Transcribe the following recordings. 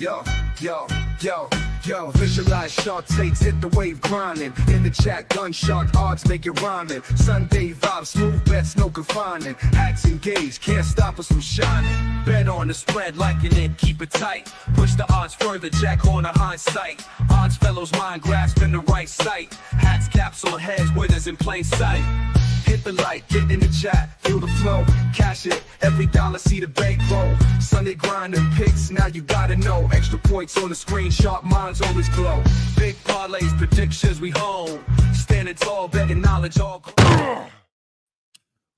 Yo, yo, yo, yo, visualize shark takes, hit the wave grinding. In the chat, gunshot odds make it rhyming. Sunday vibes, smooth bets, no confining. Hats engaged, can't stop us from shining. Bet on the spread, liking it, keep it tight. Push the odds further, jack on a hindsight. Odds fellows mind grasping the right sight. Hats, caps on heads, winners in plain sight. Hit the light, get in the chat, feel the flow, cash it, every dollar see the bank roll. Sunday grinding picks, now you gotta know. Extra points on the screen, sharp minds always glow. Big parlays, predictions we home. Standing tall, betting knowledge all.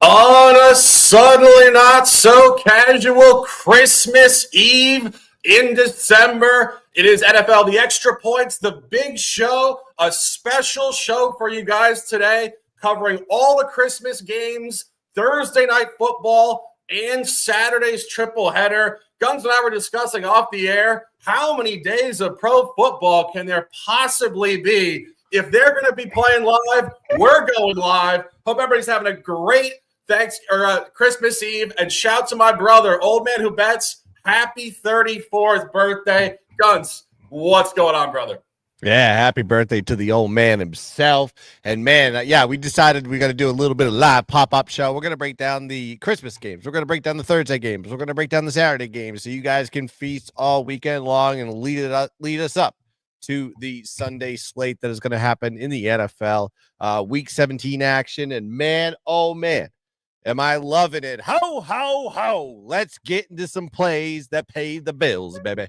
On a suddenly not so casual Christmas Eve in December, it is NFL The Extra Points, the big show, a special show for you guys today, covering all the Christmas games, Thursday night football, and Saturday's triple header. Guns and I were discussing off the air, how many days of pro football can there possibly be? If they're going to be playing live, we're going live. Hope everybody's having a great Christmas Eve, and shout to my brother, Old Man Who Bets, happy 34th birthday. Guns, what's going on, brother? Yeah, happy birthday to the old man himself. And man, we decided we're going to do a little bit of live pop-up show. We're going to break down the Christmas games. We're going to break down the Thursday games. We're going to break down the Saturday games so you guys can feast all weekend long and lead us up to the Sunday slate that is going to happen in the NFL. Week 17 action. And man, oh man, am I loving it. Ho, ho, ho. Let's get into some plays that pay the bills, baby.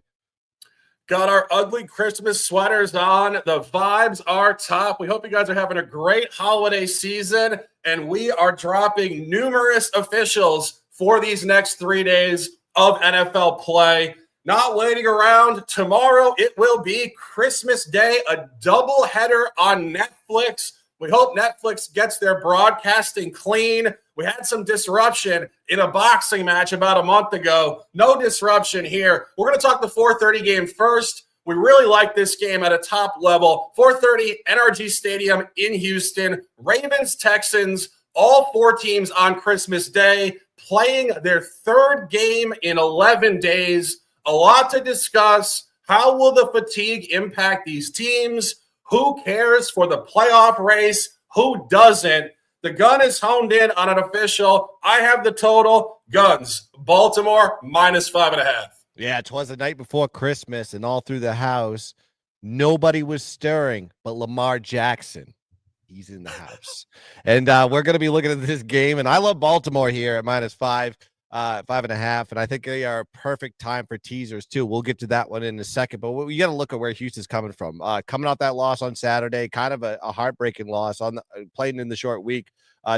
Got our ugly Christmas sweaters on. The vibes are top. We hope you guys are having a great holiday season, and we are dropping numerous officials for these next 3 days of NFL play. Not waiting around. Tomorrow it will be Christmas Day, a doubleheader on Netflix. We hope Netflix gets their broadcasting clean. We had some disruption in a boxing match about a month ago. No disruption here. We're going to talk the 4:30 game first. We really like this game at a top level. 4:30 NRG Stadium in Houston. Ravens, Texans, all four teams on Christmas Day playing their third game in 11 days. A lot to discuss. How will the fatigue impact these teams? Who cares for the playoff race? Who doesn't? The gun is honed in on an official. I have the total. Guns. Baltimore -5.5. Yeah, it was the night before Christmas, and all through the house, nobody was stirring but Lamar Jackson. He's in the house. And we're going to be looking at this game, and I love Baltimore here at -5. 5.5, and I think they are a perfect time for teasers too. We'll get to that one in a second, but you got to look at where Houston's coming from. Coming off that loss on Saturday, kind of a heartbreaking loss on playing in the short week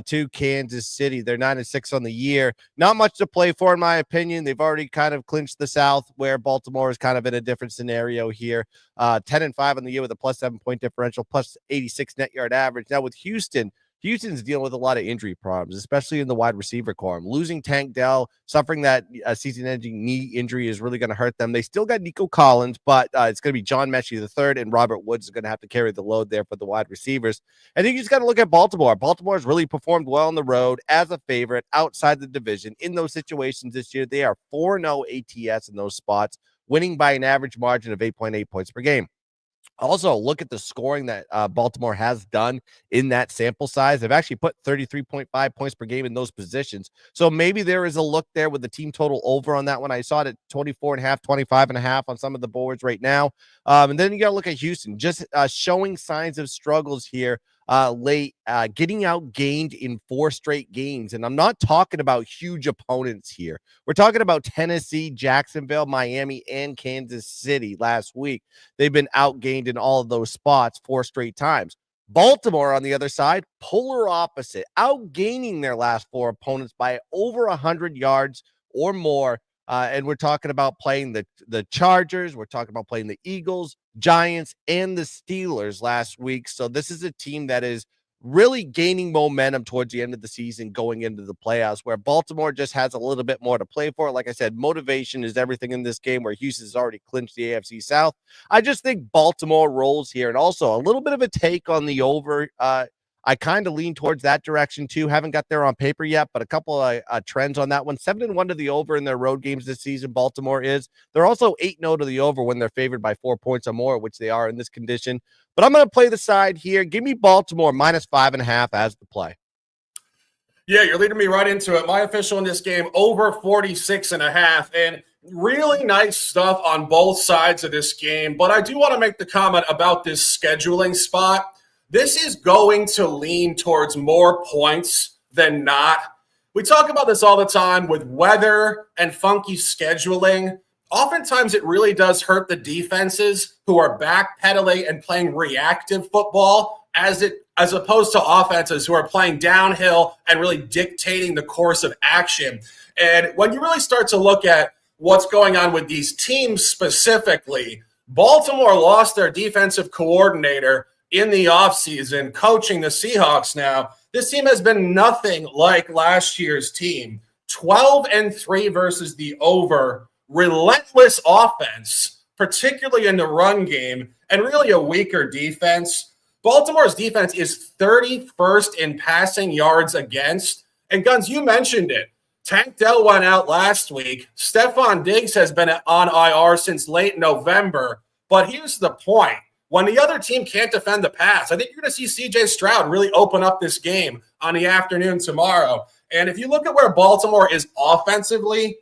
to Kansas City. They're 9-6 on the year. Not much to play for, in my opinion. They've already kind of clinched the South, where Baltimore is kind of in a different scenario here. 10-5 on the year with a +7 point differential, +86 net yard average. Now with Houston's dealing with a lot of injury problems, especially in the wide receiver core. Losing Tank Dell, suffering that season-ending knee injury is really going to hurt them. They still got Nico Collins, but it's going to be John Mechie III, and Robert Woods is going to have to carry the load there for the wide receivers. I think you just got to look at Baltimore. Baltimore's really performed well on the road as a favorite outside the division. In those situations this year, they are 4-0 ATS in those spots, winning by an average margin of 8.8 points per game. Also, look at the scoring that Baltimore has done in that sample size. They've actually put 33.5 points per game in those positions. So maybe there is a look there with the team total over on that one. I saw it at 24.5, 25.5 on some of the boards right now. And then you got to look at Houston, just showing signs of struggles here late, getting outgained in 4 straight games. And I'm not talking about huge opponents here. We're talking about Tennessee, Jacksonville, Miami, and Kansas City last week. They've been outgained in all of those spots 4 straight times. Baltimore, on the other side, polar opposite, outgaining their last 4 opponents by over 100 yards or more. And we're talking about playing the Chargers. We're talking about playing the Eagles, Giants, and the Steelers last week. So this is a team that is really gaining momentum towards the end of the season going into the playoffs, where Baltimore just has a little bit more to play for. Like I said, motivation is everything in this game, where Houston's already clinched the AFC South. I just think Baltimore rolls here. And also a little bit of a take on the over. I kind of lean towards that direction too. Haven't got there on paper yet, but a couple of trends on that one. 7-1 to the over in their road games this season. Baltimore is. They're also 8-0 to the over when they're favored by 4 points or more, which they are in this condition. But I'm going to play the side here. Give me Baltimore -5.5 as the play. Yeah, you're leading me right into it. My official in this game, over 46.5. And really nice stuff on both sides of this game. But I do want to make the comment about this scheduling spot. This is going to lean towards more points than not. We talk about this all the time with weather and funky scheduling. Oftentimes, it really does hurt the defenses who are backpedaling and playing reactive football as opposed to offenses who are playing downhill and really dictating the course of action. And when you really start to look at what's going on with these teams specifically, Baltimore lost their defensive coordinator in the offseason, coaching the Seahawks now. This team has been nothing like last year's team. 12-3 versus the over. Relentless offense, particularly in the run game, and really a weaker defense. Baltimore's defense is 31st in passing yards against. And Guns, you mentioned it. Tank Dell went out last week. Stephon Diggs has been on IR since late November. But here's the point. When the other team can't defend the pass, I think you're going to see C.J. Stroud really open up this game on the afternoon tomorrow. And if you look at where Baltimore is offensively,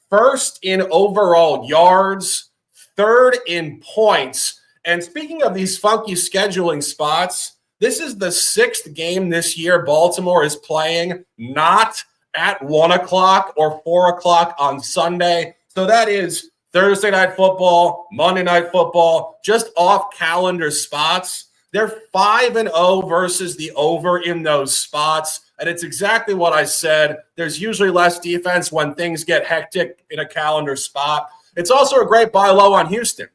first in overall yards, third in points. And speaking of these funky scheduling spots, this is the 6th game this year Baltimore is playing not at 1 o'clock or 4 o'clock on Sunday. So that is Thursday night football, Monday night football, just off calendar spots. They're 5-0 versus the over in those spots. And it's exactly what I said. There's usually less defense when things get hectic in a calendar spot. It's also a great buy low on Houston.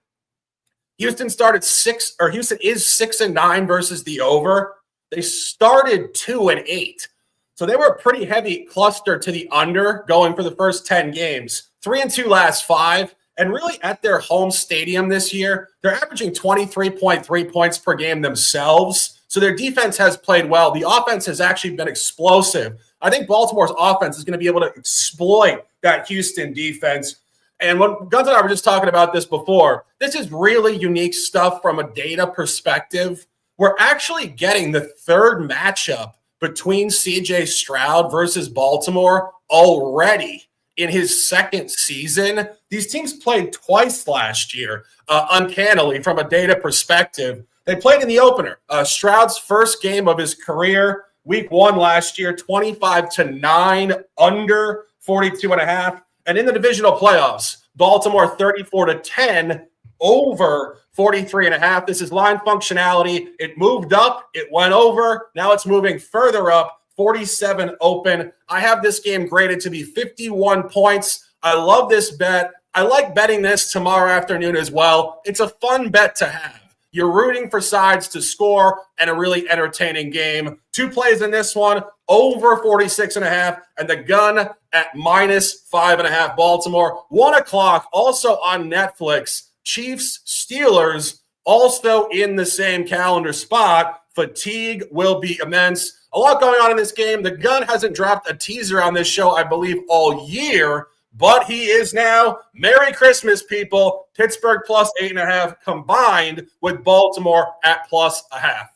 Houston is 6-9 versus the over. They started 2-8. So they were a pretty heavy cluster to the under going for the first 10 games. 3-2 last 5. And really at their home stadium this year, they're averaging 23.3 points per game themselves. So their defense has played well. The offense has actually been explosive. I think Baltimore's offense is going to be able to exploit that Houston defense. And when Guns and I were just talking about this before, this is really unique stuff from a data perspective. We're actually getting the third matchup between C.J. Stroud versus Baltimore already in his second season. These teams played twice last year, uncannily from a data perspective. They played in the opener. Stroud's first game of his career, week 1 last year, 25-9, under 42.5. And in the divisional playoffs, Baltimore 34-10, over 43.5. This is line functionality. It moved up. It went over. Now it's moving further up. 47 open. I have this game graded to be 51 points. I love this bet. I like betting this tomorrow afternoon as well. It's a fun bet to have. You're rooting for sides to score and a really entertaining game. 2 plays in this one, over 46.5, and the gun at -5.5 Baltimore. 1 o'clock, also on Netflix. Chiefs, Steelers, also in the same calendar spot. Fatigue will be immense. A lot going on in this game. The gun hasn't dropped a teaser on this show, I believe, all year. But he is now. Merry Christmas, people. Pittsburgh +8.5 combined with Baltimore at +0.5.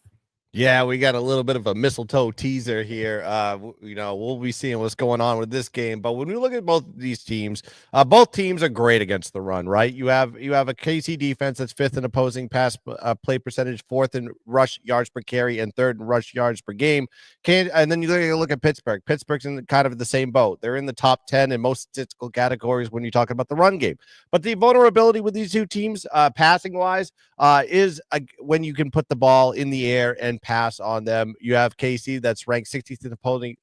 Yeah, we got a little bit of a mistletoe teaser here. We'll be seeing what's going on with this game. But when we look at both these teams are great against the run, right? You have a KC defense that's 5th in opposing pass play percentage, 4th in rush yards per carry, and 3rd in rush yards per game. And then you look at Pittsburgh. Pittsburgh's in kind of the same boat. They're in the top 10 in most statistical categories when you talk about the run game. But the vulnerability with these two teams, passing wise, is when you can put the ball in the air and pass on them. You have KC that's ranked 60th in opposing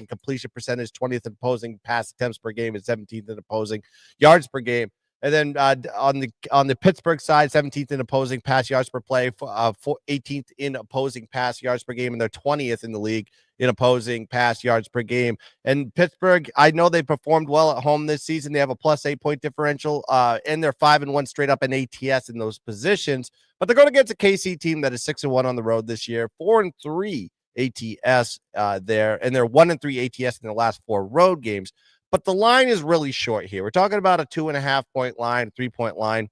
completion percentage, 20th in opposing pass attempts per game, and 17th in opposing yards per game. And then on the Pittsburgh side, 17th in opposing pass yards per play, 18th in opposing pass yards per game, and they're 20th in the league in opposing pass yards per game. And Pittsburgh, I know they performed well at home this season. They have a +8 differential, and they're 5-1 straight up in ATS in those positions. But they're going against a KC team that is 6-1 on the road this year, 4-3 ATS there, and they're 1-3 ATS in their last 4 road games. But the line is really short here. We're talking about a 2.5 point line, 3-point line.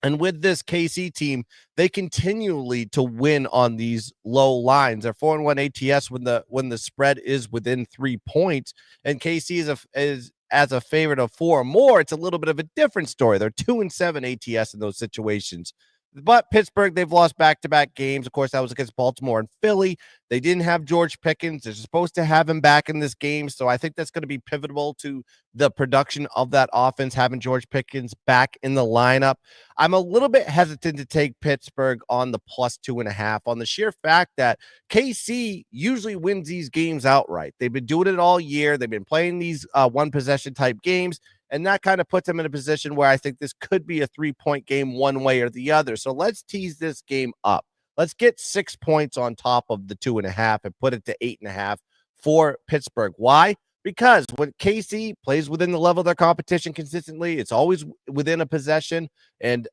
And with this KC team, they continually to win on these low lines. They're 4-1 ATS when the spread is within 3 points, and KC is as a favorite of 4 or more. It's a little bit of a different story. They're 2-7 ATS in those situations. But Pittsburgh, they've lost back-to-back games. Of course, that was against Baltimore and Philly. They didn't have George Pickens. They're supposed to have him back in this game, so I think that's going to be pivotal to the production of that offense, having George Pickens back in the lineup. I'm a little bit hesitant to take Pittsburgh on the +2.5 on the sheer fact that KC usually wins these games outright. They've been doing it all year. They've been playing these one-possession type games, and that kind of puts them in a position where I think this could be a 3-point game one way or the other. So let's tease this game up. Let's get 6 points on top of the 2.5 and put it to 8.5 for Pittsburgh. Why? Because when KC plays within the level of their competition consistently, it's always within a possession, and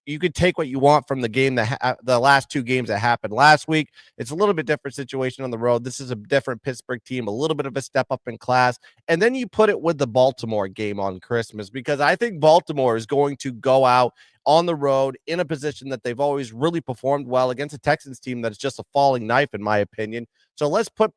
you could take what you want from the game the last 2 games that happened last week. It's a little bit different situation on the road. This is a different Pittsburgh team, a little bit of a step up in class. And then you put it with the Baltimore game on Christmas, because I think Baltimore is going to go out on the road in a position that they've always really performed well against a Texans team that's just a falling knife, in my opinion. So let's put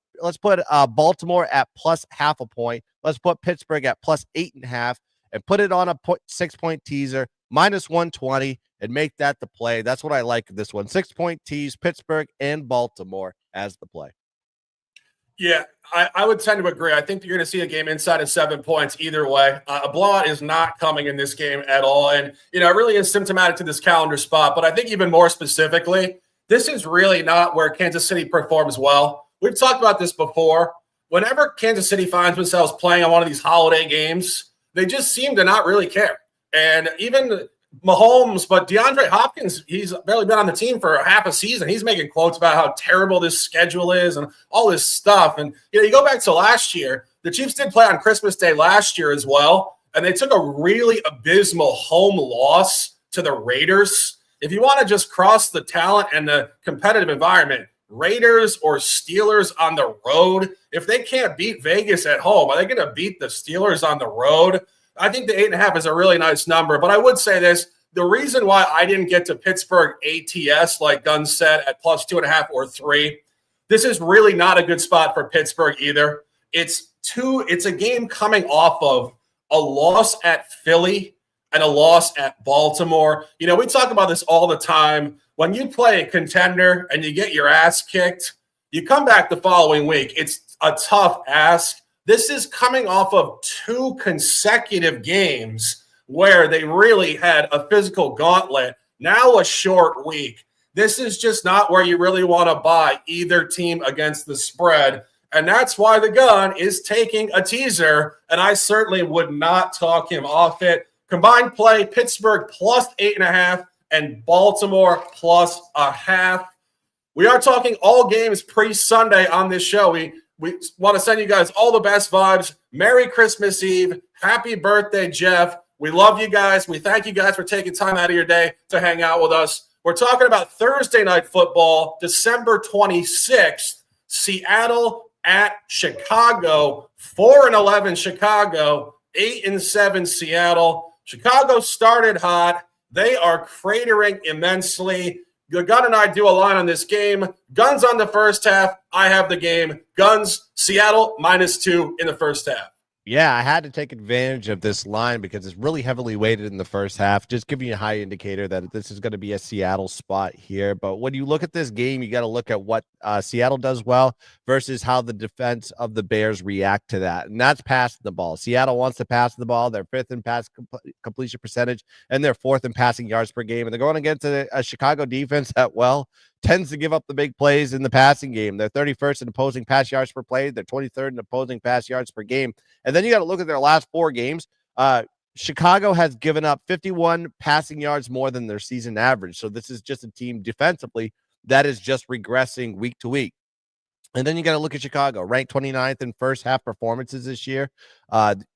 Baltimore at +0.5 point. Let's put Pittsburgh at +8.5 and put it on a 6-point teaser, -120, and make that the play. That's what I like this one. 6-point tease, Pittsburgh and Baltimore as the play. Yeah, I would tend to agree. I think you're going to see a game inside of 7 points either way. A blowout is not coming in this game at all. And, it really is symptomatic to this calendar spot. But I think even more specifically, this is really not where Kansas City performs well. We've talked about this before. Whenever Kansas City finds themselves playing on one of these holiday games, they just seem to not really care. And even Mahomes, but DeAndre Hopkins, he's barely been on the team for half a season. He's making quotes about how terrible this schedule is and all this stuff. And, you go back to last year, the Chiefs did play on Christmas Day last year as well, and they took a really abysmal home loss to the Raiders. If you want to just cross the talent and the competitive environment, Raiders or Steelers on the road, if they can't beat Vegas at home, are they going to beat the Steelers on the road? I think the 8.5 is a really nice number, but I would say this. The reason why I didn't get to Pittsburgh ATS, like Gunn said, at +2.5 or 3, this is really not a good spot for Pittsburgh either. It's a game coming off of a loss at Philly and a loss at Baltimore. We talk about this all the time. When you play a contender and you get your ass kicked, you come back the following week. It's a tough ask. This is coming off of 2 consecutive games where they really had a physical gauntlet. Now a short week. This is just not where you really want to buy either team against the spread. And that's why the Gun is taking a teaser, and I certainly would not talk him off it. Combined play, Pittsburgh +8.5 and Baltimore +0.5. We are talking all games pre-Sunday on this show. We want to send you guys all the best vibes. Merry Christmas Eve. Happy birthday, Jeff. We love you guys. We thank you guys for taking time out of your day to hang out with us. We're talking about Thursday night football, December 26th, Seattle at Chicago, 4-11 Chicago, 8-7 Seattle. Chicago started hot. They are cratering immensely. Gun and I do a line on this game. Guns on the first half. I have the game. Guns, Seattle -2 in the first half. Yeah, I had to take advantage of this line because it's really heavily weighted in the first half, just giving you a high indicator that this is going to be a Seattle spot here. But when you look at this game, you got to look at what Seattle does well versus how the defense of the Bears react to that. And that's passing the ball. Seattle wants to pass the ball. They're 5th in pass completion percentage, and they're 4th in passing yards per game. And they're going against a Chicago defense that, tends to give up the big plays in the passing game. They're 31st in opposing pass yards per play. They're 23rd in opposing pass yards per game. And then you got to look at their last 4 games. Chicago has given up 51 passing yards more than their season average. So this is just a team defensively that is just regressing week to week. And then you got to look at Chicago, ranked 29th in first half performances this year.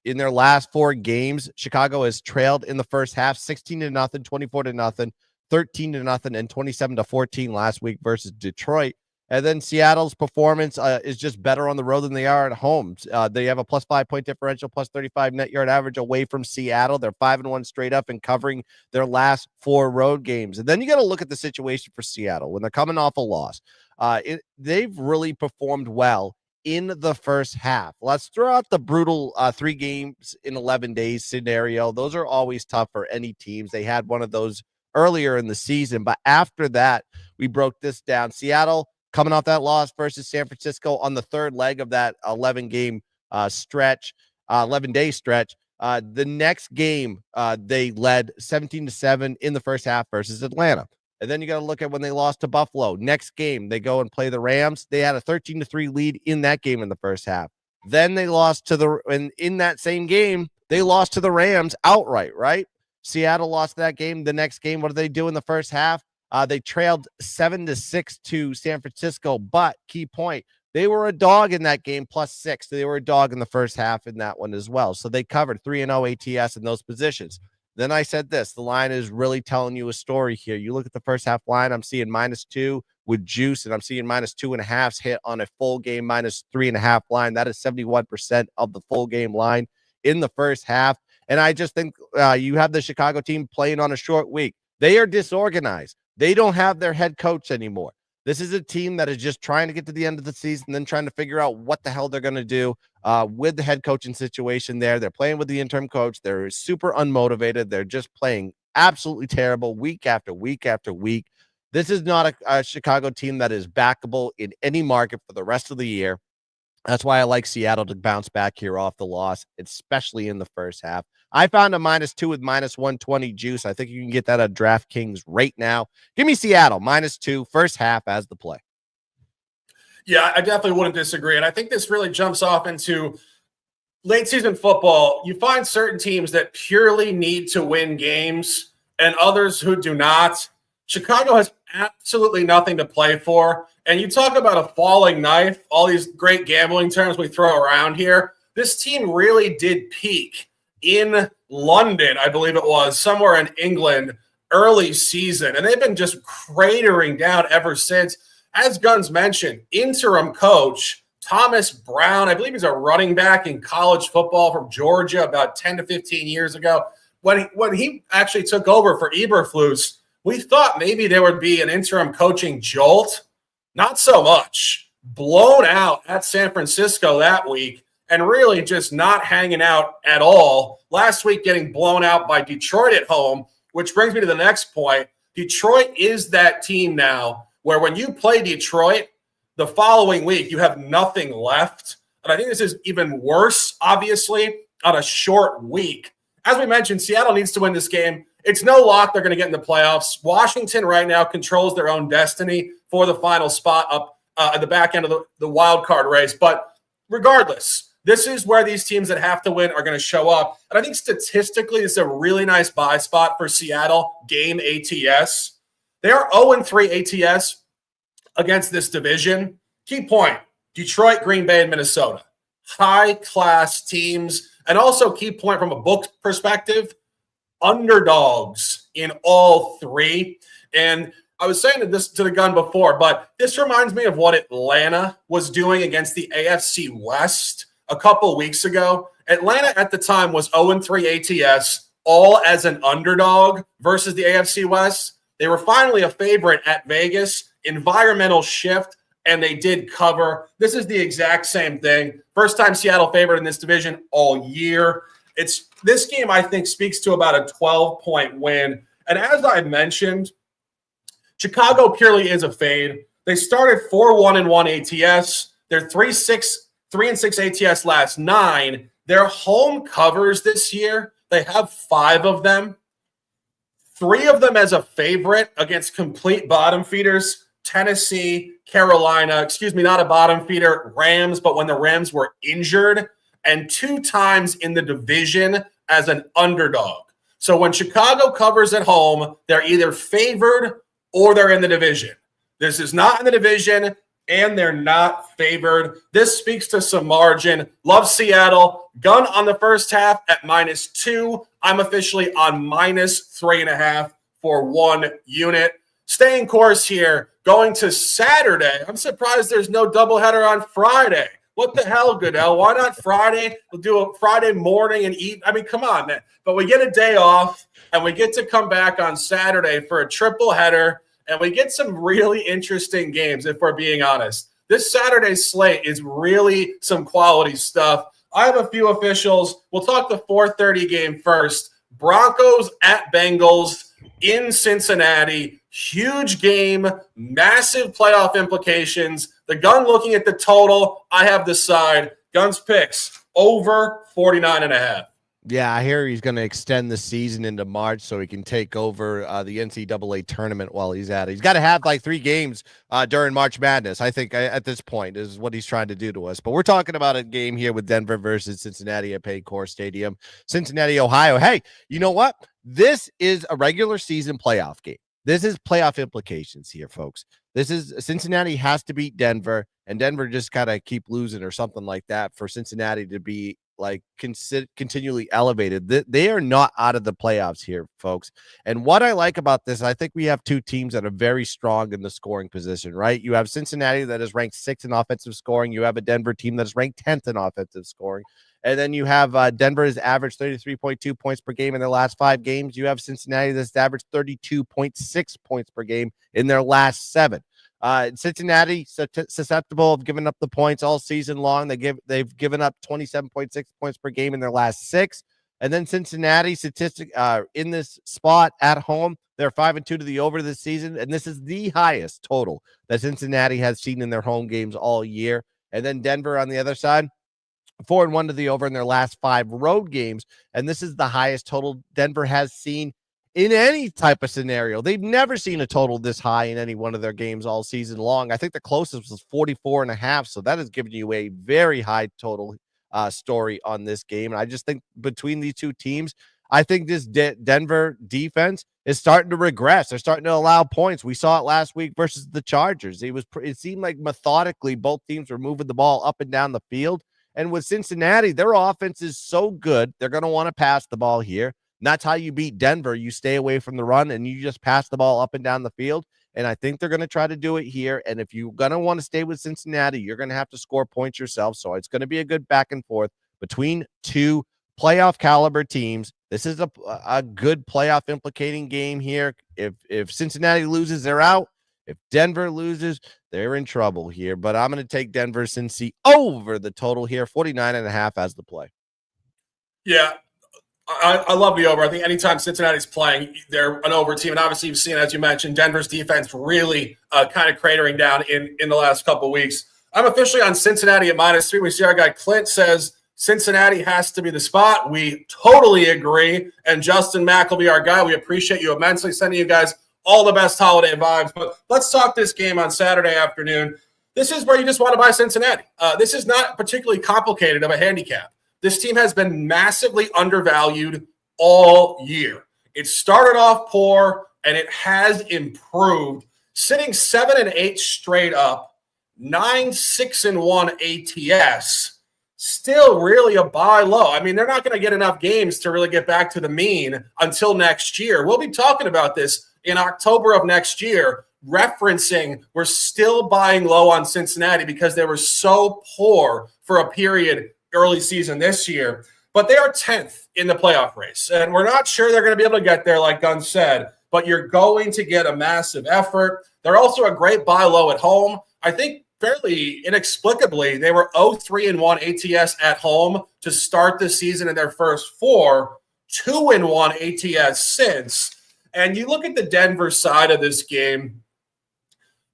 In their last 4 games, Chicago has trailed in the first half 16-0, 24-0, 13-0, and 27-14 last week versus Detroit. And then Seattle's performance is just better on the road than they are at home. They have a plus 5-point differential, plus 35 net yard average away from Seattle. They're 5-1 straight up and covering their last 4 road games. And then you got to look at the situation for Seattle when they're coming off a loss. They've really performed well in the first half. Let's throw out the brutal 3 games in 11 days scenario. Those are always tough for any teams. They had one of those earlier in the season, but after that, we broke this down. Seattle coming off that loss versus San Francisco on the third leg of that 11-day stretch. The next game, they led 17-7 in the first half versus Atlanta. And then you got to look at when they lost to Buffalo. Next game, they go and play the Rams. They had a 13-3 lead in that game in the first half. Then they lost and in that same game, they lost to the Rams outright, right? Seattle lost that game. The next game, what did they do in the first half? They trailed 7-6 to San Francisco, but key point, they were a dog in that game, +6. They were a dog in the first half in that one as well. So they covered 3-0 ATS in those positions. Then I said this, the line is really telling you a story here. You look at the first half line, I'm seeing -2 with juice, and I'm seeing -2.5 hit on a full game -3.5 line. That is 71% of the full game line in the first half. And I just think you have the Chicago team playing on a short week. They are disorganized. They don't have their head coach anymore. This is a team that is just trying to get to the end of the season, then trying to figure out what the hell they're going to do with the head coaching situation there. They're playing with the interim coach. They're super unmotivated. They're just playing absolutely terrible week after week after week. This is not a Chicago team that is backable in any market for the rest of the year. That's why I like Seattle to bounce back here off the loss, especially in the first half. I found a -2 with -120 juice. I think you can get that at DraftKings right now. Give me Seattle -2 first half as the play. Yeah, I definitely wouldn't disagree. And I think this really jumps off into late season football. You find certain teams that purely need to win games and others who do not. Chicago has absolutely nothing to play for. And you talk about a falling knife, all these great gambling terms we throw around here. This team really did peak in London, I believe it was, somewhere in England, early season. And they've been just cratering down ever since. As Guns mentioned, interim coach Thomas Brown, I believe he's a running back in college football from Georgia about 10 to 15 years ago. When he actually took over for Eberflus, we thought maybe there would be an interim coaching jolt. Not so much. Blown out at San Francisco that week and really just not hanging out at all. Last week getting blown out by Detroit at home, which brings me to the next point. Detroit is that team now where when you play Detroit, the following week you have nothing left. And I think this is even worse, obviously, on a short week. As we mentioned, Seattle needs to win this game. It's no lock they're going to get in the playoffs. Washington right now controls their own destiny for the final spot up at the back end of the wild card race. But regardless, this is where these teams that have to win are going to show up. And I think statistically, this is a really nice buy spot for Seattle game ATS. They are 0-3 ATS against this division. Key point, Detroit, Green Bay, and Minnesota. High-class teams. And also key point from a book perspective, underdogs in all 3. And I was saying this to the gun before, but this reminds me of what Atlanta was doing against the AFC West a couple weeks ago. Atlanta at the time was 0-3 ATS, all as an underdog versus the AFC West. They were finally a favorite at Vegas. Environmental shift, and they did cover. This is the exact same thing. First time Seattle favored in this division all year. This game, I think, speaks to about a 12-point win. And as I mentioned, Chicago purely is a fade. They started 4-1-1 ATS. They're 3-6 ATS last 9. Their home covers this year, they have 5 of them. 3 of them as a favorite against complete bottom feeders. Tennessee, Carolina, not a bottom feeder, Rams, but when the Rams were injured, and 2 times in the division as an underdog. So when Chicago covers at home, they're either favored or they're in the division. This is not in the division, and they're not favored. This speaks to some margin. Love Seattle. Gun on the first half at -2. I'm officially on -3.5 for 1 unit. staying course here, going to Saturday. I'm surprised there's no doubleheader on Friday. What the hell, Goodell? Why not Friday? We'll do a Friday morning and eat. I mean, come on, man. But we get a day off, and we get to come back on Saturday for a triple header, and we get some really interesting games, if we're being honest. This Saturday slate is really some quality stuff. I have a few officials. We'll talk the 4:30 game first. Broncos at Bengals in Cincinnati. Huge game, massive playoff implications. The gun looking at the total. I have the side. Gun's picks over 49.5. Yeah, I hear he's going to extend the season into March so he can take over the NCAA tournament while he's at it. He's got to have like 3 games during March Madness, I think, at this point, is what he's trying to do to us. But we're talking about a game here with Denver versus Cincinnati at Paycor Stadium, Cincinnati, Ohio. Hey, you know what? This is a regular season playoff game. This is playoff implications here, folks. This is Cincinnati has to beat Denver, and Denver just kind of keep losing or something like that for Cincinnati to be like continually elevated. They are not out of the playoffs here, folks. And what I like about this, I think we have 2 teams that are very strong in the scoring position, right? You have Cincinnati that is ranked 6th in offensive scoring. You have a Denver team that is ranked 10th in offensive scoring. And then you have Denver has averaged 33.2 points per game in their last 5 games. You have Cincinnati that's averaged 32.6 points per game in their last 7. Cincinnati susceptible of giving up the points all season long. They've given up 27.6 points per game in their last 6. And then Cincinnati in this spot at home, they're 5-2 to the over this season, and this is the highest total that Cincinnati has seen in their home games all year. And then Denver on the other side, 4-1 to the over in their last 5 road games, and this is the highest total Denver has seen in any type of scenario. They've never seen a total this high in any one of their games all season long. I think the closest was 44.5, so that has given you a very high total story on this game. And I just think between these 2 teams, I think this Denver defense is starting to regress. They're starting to allow points. We saw it last week versus the Chargers. It seemed like methodically both teams were moving the ball up and down the field. And with Cincinnati, their offense is so good, they're going to want to pass the ball here. And that's how you beat Denver. You stay away from the run and you just pass the ball up and down the field. And I think they're going to try to do it here. And if you're going to want to stay with Cincinnati, you're going to have to score points yourself. So it's going to be a good back and forth between 2 playoff caliber teams. This is a good playoff implicating game here. If Cincinnati loses, they're out. If Denver loses, they're in trouble here. But I'm going to take Denver Cincy over the total here, 49.5 as the play. Yeah, I love the over. I think anytime Cincinnati's playing, they're an over team. And obviously, you've seen, as you mentioned, Denver's defense really kind of cratering down in the last couple of weeks. I'm officially on Cincinnati at -3. We see our guy Clint says Cincinnati has to be the spot. We totally agree. And Justin Mack will be our guy. We appreciate you immensely, sending you guys all the best holiday vibes. But let's talk this game on Saturday afternoon. This is where you just want to buy Cincinnati. This is not particularly complicated of a handicap. This team has been massively undervalued all year. It started off poor, and it has improved, sitting 7-8 straight up, 9-6-1 ATS. Still really a buy low. I mean, they're not going to get enough games to really get back to the mean until next year. We'll be talking about this in October of next year, referencing we're still buying low on Cincinnati because they were so poor for a period early season this year. But they are 10th in the playoff race, and we're not sure they're going to be able to get there, like Gunn said, but you're going to get a massive effort. They're also a great buy low at home. I think fairly inexplicably, they were 0-3-1 ATS at home to start the season in their first 4, 2-1 ATS since. And you look at the Denver side of this game.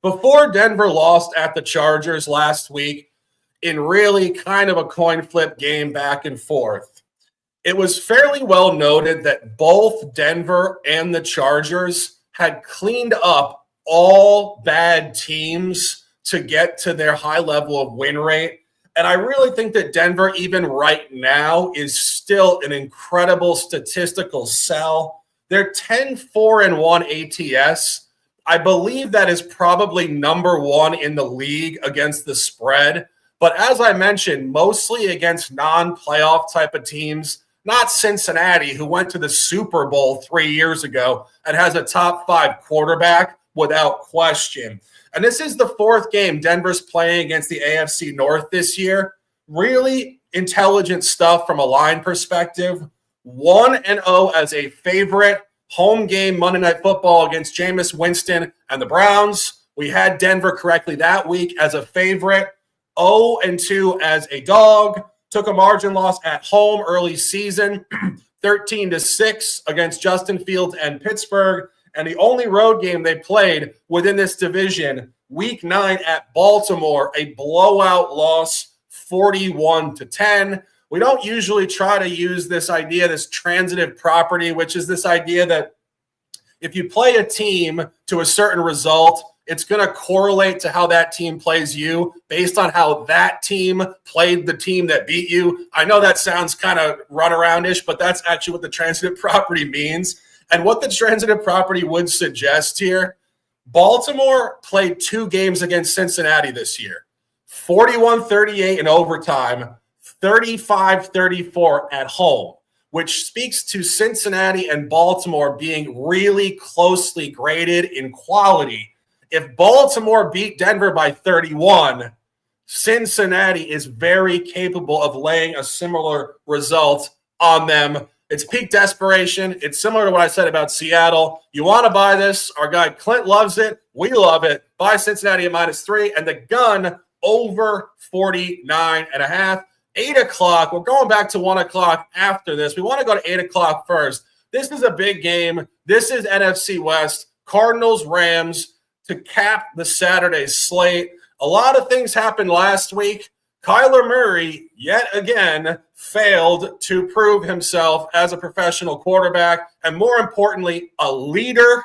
Before Denver lost at the Chargers last week in really kind of a coin flip game back and forth, it was fairly well noted that both Denver and the Chargers had cleaned up all bad teams to get to their high level of win rate. And I really think that Denver, even right now, is still an incredible statistical sell. They're 10-4-1 ATS. I believe that is probably number 1 in the league against the spread. But as I mentioned, mostly against non-playoff type of teams, not Cincinnati, who went to the Super Bowl 3 years ago and has a top 5 quarterback, without question. And this is the fourth game Denver's playing against the AFC North this year. Really intelligent stuff from a line perspective. 1-0 as a favorite. Home game Monday Night Football against Jameis Winston and the Browns. We had Denver correctly that week as a favorite. 0-2 as a dog. Took a margin loss at home early season. 13-6 against Justin Fields and Pittsburgh. And the only road game they played within this division, week 9 at Baltimore, a blowout loss, 41-10. We don't usually try to use this idea, this transitive property, which is this idea that if you play a team to a certain result, it's going to correlate to how that team plays you based on how that team played the team that beat you. I know that sounds kind of runaroundish, but that's actually what the transitive property means. And what the transitive property would suggest here, Baltimore played 2 games against Cincinnati this year, 41-38 in overtime, 35-34 at home, which speaks to Cincinnati and Baltimore being really closely graded in quality. If Baltimore beat Denver by 31, Cincinnati is very capable of laying a similar result on them. It's peak desperation. It's similar to what I said about Seattle. You want to buy this? Our guy Clint loves it. We love it. Buy Cincinnati at -3 and the gun over 49.5. 8 o'clock. We're going back to 1 o'clock after this. We want to go to 8 o'clock first. This is a big game. This is NFC West. Cardinals, Rams to cap the Saturday slate. A lot of things happened last week. Kyler Murray, yet again, failed to prove himself as a professional quarterback and, more importantly, a leader.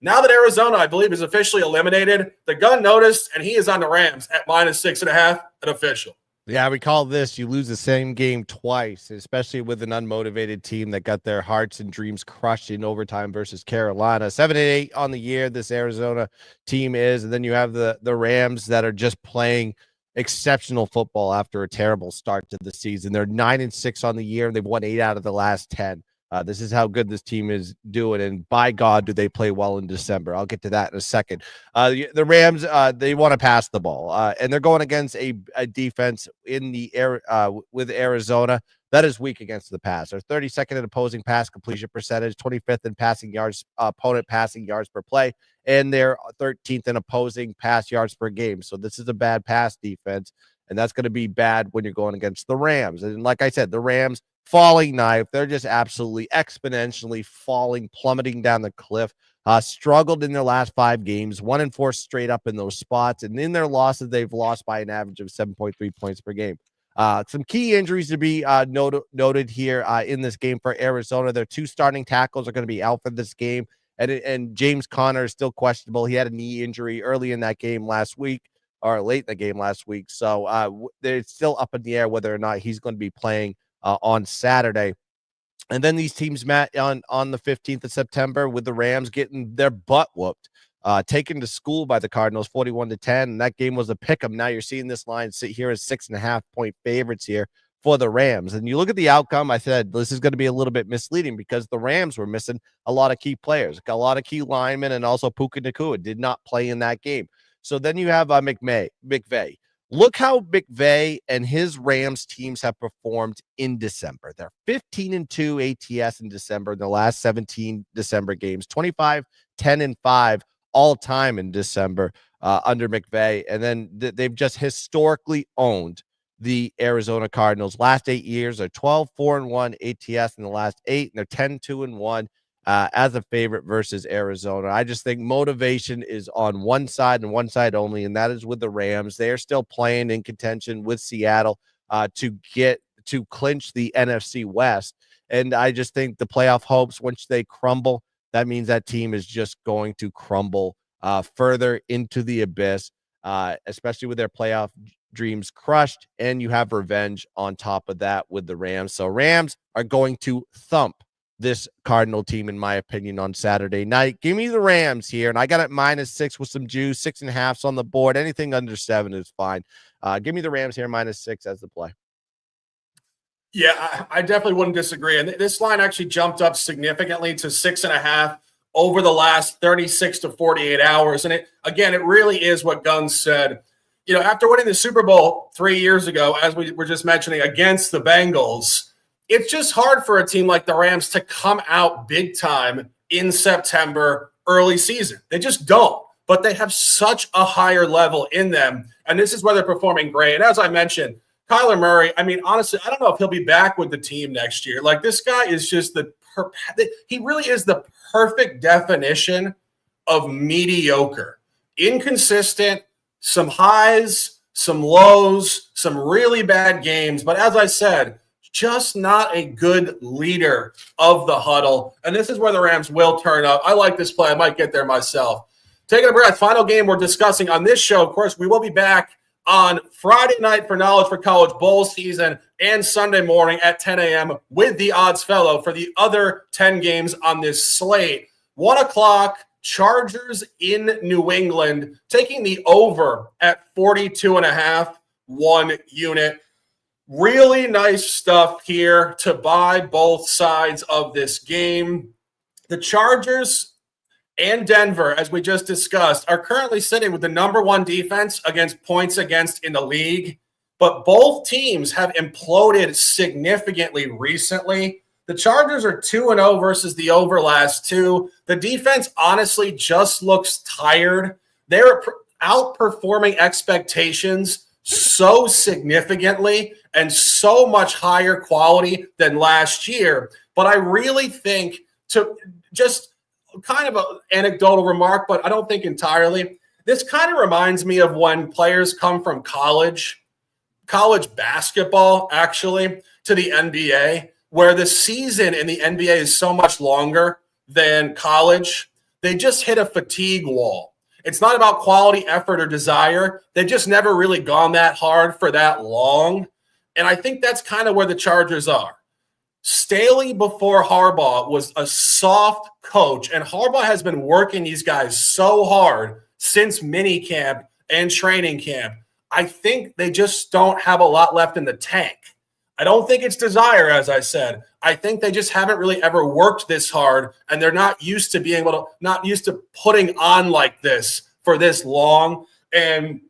Now that Arizona, I believe, is officially eliminated, the gun noticed, and he is on the Rams at -6.5, an official. Yeah, we call this you lose the same game twice, especially with an unmotivated team that got their hearts and dreams crushed in overtime versus Carolina. 7-8 on the year, this Arizona team is. And then you have the Rams that are just playing exceptional football after a terrible start to the season. They're 9-6 on the year. They've won 8 out of the last 10. This is how good this team is doing, and by God, do they play well in December. I'll get to that in a second. The Rams, they want to pass the ball, and they're going against a defense in the air with Arizona that is weak against the pass. They're 32nd in opposing pass completion percentage, 25th in passing yards, opponent passing yards per play, and they're 13th in opposing pass yards per game. So this is a bad pass defense, and that's going to be bad when you're going against the Rams. And like I said, the Rams, falling knife. They're just absolutely exponentially falling, plummeting down the cliff. Struggled in their last 5 games, 1-4 straight up in those spots. And in their losses, they've lost by an average of 7.3 points per game. Some key injuries to be noted here in this game for Arizona. Their 2 starting tackles are going to be out for this game. And James Conner is still questionable. He had a knee injury early in that game last week, or late in the game last week. So it's still up in the air whether or not he's going to be playing on Saturday. And then these teams met on the 15th of September with the Rams getting their butt whooped, taken to school by the Cardinals 41-10. And that game was a pick 'em. Now you're seeing this line sit here as 6.5-point favorites here for the Rams. And you look at the outcome, I said this is going to be a little bit misleading because the Rams were missing a lot of key players, a lot of key linemen, and also Puka Nacua did not play in that game. So then you have McVay. Look how McVay and his Rams teams have performed in December. They're 15-2 ATS in December in the last 17 December games, 25-10-5 all time in December under McVay. And then they've just historically owned the Arizona Cardinals. Last 8 years are 12-4-1 ATS in the last 8, and they're 10-2-1 as a favorite versus Arizona. I just think motivation is on one side and one side only, and that is with the Rams. They are still playing in contention with Seattle to clinch the NFC West. And I just think the playoff hopes, once they crumble, that means that team is just going to crumble further into the abyss, especially with their playoff dreams crushed. And you have revenge on top of that with the Rams. So Rams are going to thump this Cardinal team, in my opinion, on Saturday night. Give me the Rams here, and I got it -6 with some juice. 6.5's on the board. Anything under 7 is fine. Give me the Rams here -6 as the play. Yeah, I definitely wouldn't disagree. And this line actually jumped up significantly to 6.5 over the last 36 to 48 hours. And it really is what Guns said. You know, after winning the Super Bowl 3 years ago, as we were just mentioning, against the Bengals, it's just hard for a team like the Rams to come out big time in September, early season. They just don't. But they have such a higher level in them. And this is where they're performing great. And as I mentioned, Kyler Murray, I mean, honestly, I don't know if he'll be back with the team next year. Like, this guy is just he really is the perfect definition of mediocre. Inconsistent, some highs, some lows, some really bad games. But as I said, just not a good leader of the huddle. And this is where the Rams will turn up. I like this play. I might get there myself. Taking a breath, final game we're discussing on this show. Of course, we will be back on Friday night for Knowledge for College bowl season and Sunday morning at 10 a.m. with the Odds Fellow for the other 10 games on this slate. 1 o'clock, Chargers in New England, taking the over at 42.5, 1 unit. Really nice stuff here to buy both sides of this game. The Chargers and Denver, as we just discussed, are currently sitting with the number one defense against points against in the league. But both teams have imploded significantly recently. The Chargers are 2-0 versus the over last two. The defense honestly just looks tired. They're outperforming expectations so significantly and so much higher quality than last year. But I really think, to just kind of an anecdotal remark, but I don't think entirely, this kind of reminds me of when players come from college basketball, actually, to the NBA, where the season in the NBA is so much longer than college. They just hit a fatigue wall. It's not about quality, effort, or desire. They've just never really gone that hard for that long. And I think that's kind of where the Chargers are. Staley before Harbaugh was a soft coach, and Harbaugh has been working these guys so hard since minicamp and training camp. I think they just don't have a lot left in the tank. I don't think it's desire, as I said. I think they just haven't really ever worked this hard, and they're not used to putting on like this for this long. And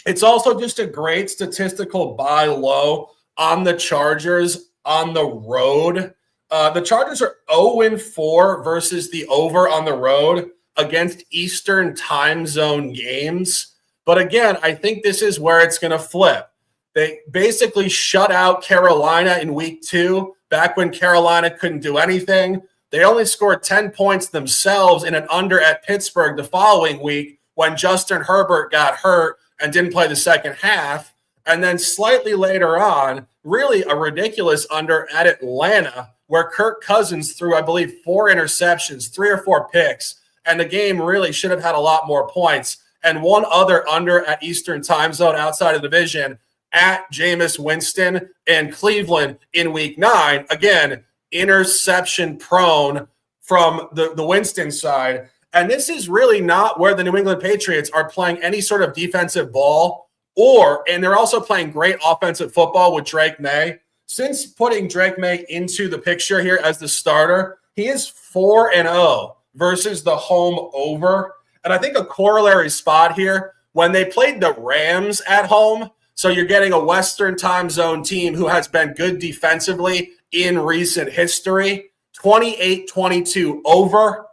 it's also just a great statistical buy low on the Chargers on the road. The Chargers are 0-4 versus the over on the road against Eastern time zone games. But again, I think this is where it's going to flip. They basically shut out Carolina in week 2, back when Carolina couldn't do anything. They only scored 10 points themselves in an under at Pittsburgh the following week when Justin Herbert got hurt and didn't play the second half. And then slightly later on, really a ridiculous under at Atlanta, where Kirk Cousins threw, I believe, 4 interceptions, 3 or 4 picks, and the game really should have had a lot more points. And one other under at Eastern time zone outside of the division at Jameis Winston and Cleveland in week 9. Again, interception prone from the Winston side. And this is really not where the New England Patriots are playing any sort of defensive ball, and they're also playing great offensive football with Drake May. Since putting Drake May into the picture here as the starter, he is 4-0 versus the home over. And I think a corollary spot here, when they played the Rams at home, so you're getting a Western time zone team who has been good defensively in recent history, 28-22 over,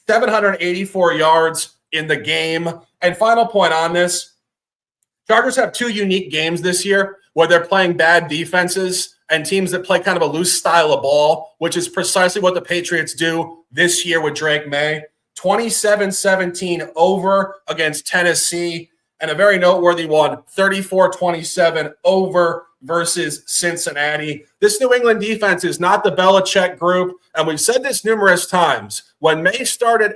784 yards in the game. And final point on this, Chargers have 2 unique games this year where they're playing bad defenses and teams that play kind of a loose style of ball, which is precisely what the Patriots do this year with Drake May. 27-17 over against Tennessee, and a very noteworthy one, 34-27 over versus Cincinnati. This New England defense is not the Belichick group, and we've said this numerous times. When May started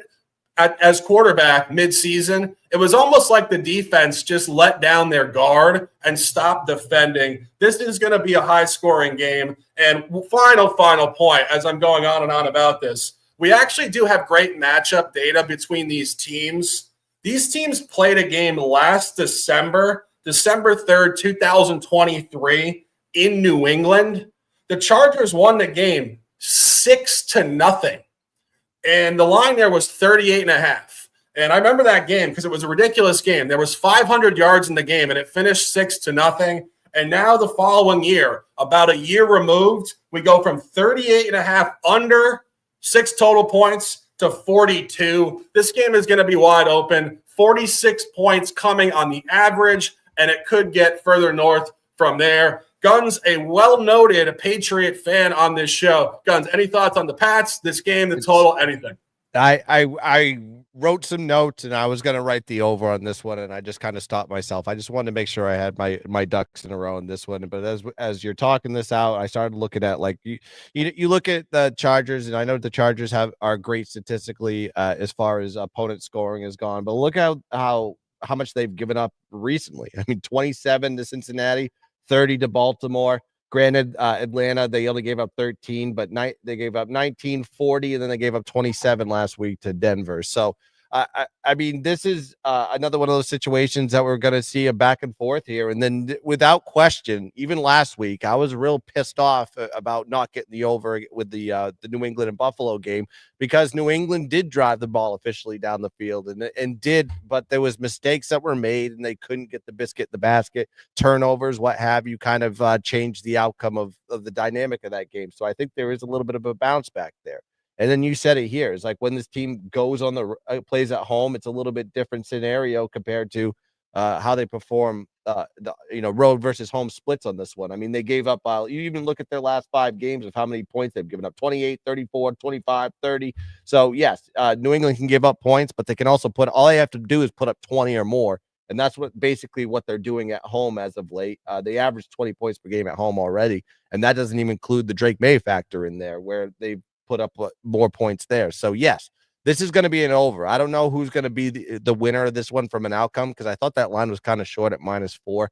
as quarterback midseason, it was almost like the defense just let down their guard and stopped defending. This is going to be a high-scoring game. And final point, as I'm going on and on about this, we actually do have great matchup data between these teams. These teams played a game last December 3rd, 2023 in New England. The Chargers won the game 6-0. and the line there was 38.5. And I remember that game because it was a ridiculous game. There was 500 yards in the game, and it finished 6-0. And now the following year, about a year removed, we go from 38.5 under 6 total points to 42. This game is going to be wide open. 46 points coming on the average, and it could get further north from there. Guns, a well-noted Patriot fan on this show. Guns, any thoughts on the Pats, this game, the total, anything? I wrote some notes, and I was going to write the over on this one, and I just kind of stopped myself. I just wanted to make sure I had my ducks in a row in this one. But as you're talking this out, I started looking at, like, you look at the Chargers, and I know the Chargers are great statistically as far as opponent scoring is gone. But look at how much they've given up recently. I mean, 27 to Cincinnati, 30 to Baltimore. Granted, Atlanta, they only gave up 13, but they gave up 19, 40, and then they gave up 27 last week to Denver. So, I mean, this is another one of those situations that we're going to see a back and forth here. And then without question, even last week, I was real pissed off about not getting the over with the New England and Buffalo game, because New England did drive the ball officially down the field but there was mistakes that were made, and they couldn't get the biscuit in the basket, turnovers, what have you, kind of changed the outcome of the dynamic of that game. So I think there is a little bit of a bounce back there. And then you said it here. It's like when this team goes on plays at home, it's a little bit different scenario compared to how they perform, road versus home splits on this one. I mean, they gave up, you even look at their last 5 games of how many points they've given up: 28, 34, 25, 30. So yes, New England can give up points, but they can also all they have to do is put up 20 or more. And that's basically what they're doing at home as of late. They average 20 points per game at home already. And that doesn't even include the Drake May factor in there, where they've put up more points there. So yes, this is going to be an over. I don't know who's going to be the winner of this one from an outcome, because I thought that line was kind of short at -4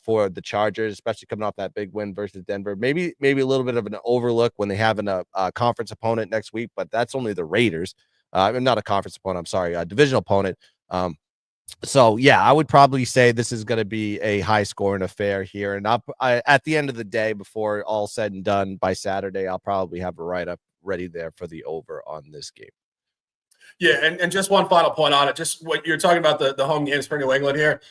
for the Chargers, especially coming off that big win versus Denver. Maybe a little bit of an overlook when they have a conference opponent next week, but that's only the Raiders. Not a conference opponent, I'm sorry, a divisional opponent. So yeah, I would probably say this is going to be a high scoring affair here. And at the end of the day, before all said and done by Saturday, I'll probably have a write-up ready there for the over on this game. Yeah, and just one final point on it, just what you're talking about, the home games for New England here.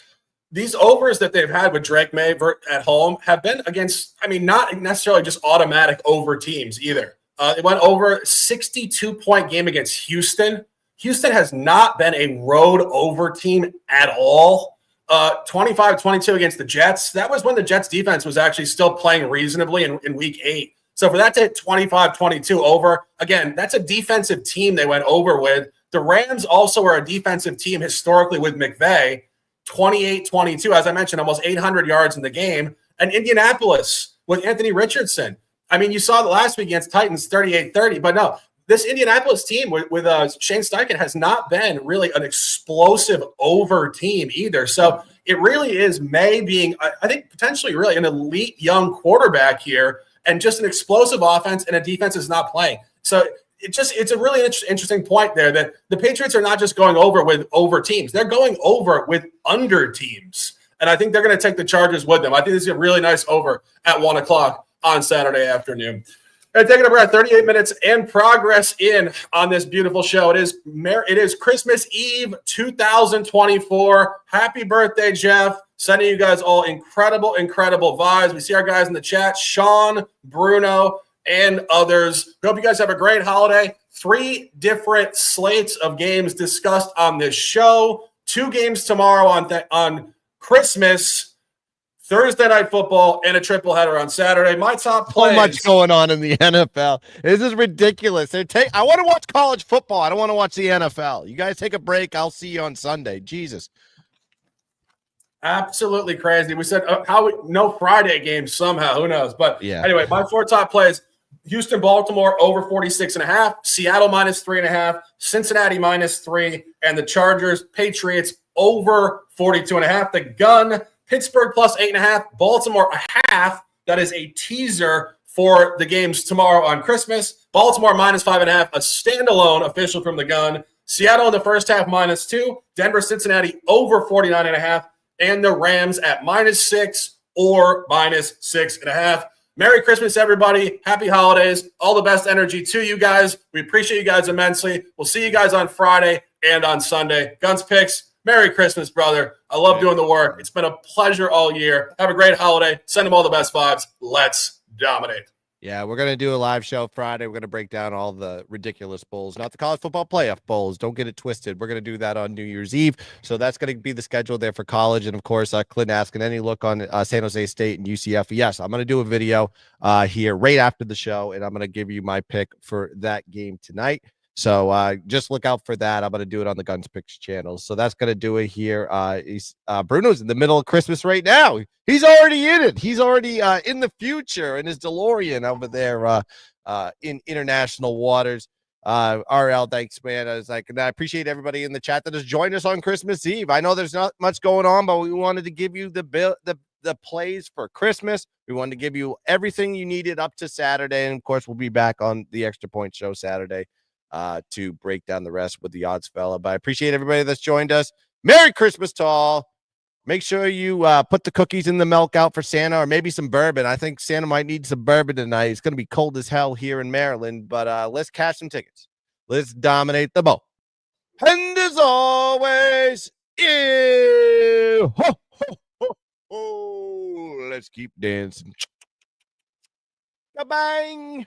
These overs that they've had with Drake May at home have been against, I mean, not necessarily just automatic over teams either. It went over 62-point game against Houston. Houston has not been a road over team at all. 25-22 against the Jets. That was when the Jets defense was actually still playing reasonably in week 8. So for that to hit 25-22 over, again, that's a defensive team they went over with. The Rams also are a defensive team historically with McVay, 28-22. As I mentioned, almost 800 yards in the game. And Indianapolis with Anthony Richardson. I mean, you saw the last week against Titans, 38-30. But no, this Indianapolis team with Shane Steichen has not been really an explosive over team either. So it really is May being, I think, potentially really an elite young quarterback here, and just an explosive offense, and a defense is not playing. So it's a really interesting point there, that the Patriots are not just going over with over teams. They're going over with under teams. And I think they're going to take the Chargers with them. I think this is a really nice over at 1 o'clock on Saturday afternoon. And taking a breath, 38 minutes and progress in on this beautiful show. It is Christmas Eve 2024. Happy birthday, Jeff. Sending you guys all incredible vibes. We see our guys in the chat, Sean, Bruno, and others. We hope you guys have a great holiday. 3 different slates of games discussed on this show. 2 games tomorrow on Christmas, Thursday night football, and a triple header on Saturday. My top plays. So much going on in the NFL. This is ridiculous. I want to watch college football. I don't want to watch the NFL. You guys take a break. I'll see you on Sunday. Jesus. Absolutely crazy. We said no Friday games somehow. Who knows? But yeah. Anyway, my 4 top plays: Houston, Baltimore over 46.5, Seattle -3.5, Cincinnati -3, and the Chargers, Patriots over 42.5. The gun, Pittsburgh +8.5, Baltimore a half. That is a teaser for the games tomorrow on Christmas. Baltimore -5.5, a standalone official from the gun. Seattle in the first half -2, Denver, Cincinnati over 49.5. And the Rams at -6 or -6.5. Merry Christmas, everybody. Happy holidays. All the best energy to you guys. We appreciate you guys immensely. We'll see you guys on Friday and on Sunday. Guns Picks, Merry Christmas, brother. I love doing the work. It's been a pleasure all year. Have a great holiday. Send them all the best vibes. Let's dominate. Yeah, we're going to do a live show Friday. We're going to break down all the ridiculous bowls, not the college football playoff bowls. Don't get it twisted. We're going to do that on New Year's Eve. So that's going to be the schedule there for college. And, of course, Clint asking any look on San Jose State and UCF. Yes, I'm going to do a video here right after the show, and I'm going to give you my pick for that game tonight. So just look out for that. I'm going to do it on the Guns Picks channel. So that's going to do it here. Bruno's in the middle of Christmas right now. He's already in it. He's already in the future in his DeLorean over there in international waters. RL, thanks, man. And I appreciate everybody in the chat that has joined us on Christmas Eve. I know there's not much going on, but we wanted to give you the plays for Christmas. We wanted to give you everything you needed up to Saturday. And, of course, we'll be back on the Extra Point Show Saturday to break down the rest with the odds fella. But I appreciate everybody that's joined us. Merry Christmas to all. Make sure you put the cookies in the milk out for Santa, or maybe some bourbon. I think Santa might need some bourbon tonight. It's going to be cold as hell here in Maryland, but let's cash some tickets. Let's dominate the bowl. And as always, ew, ho, ho, ho, ho. Let's keep dancing. Bye-bye.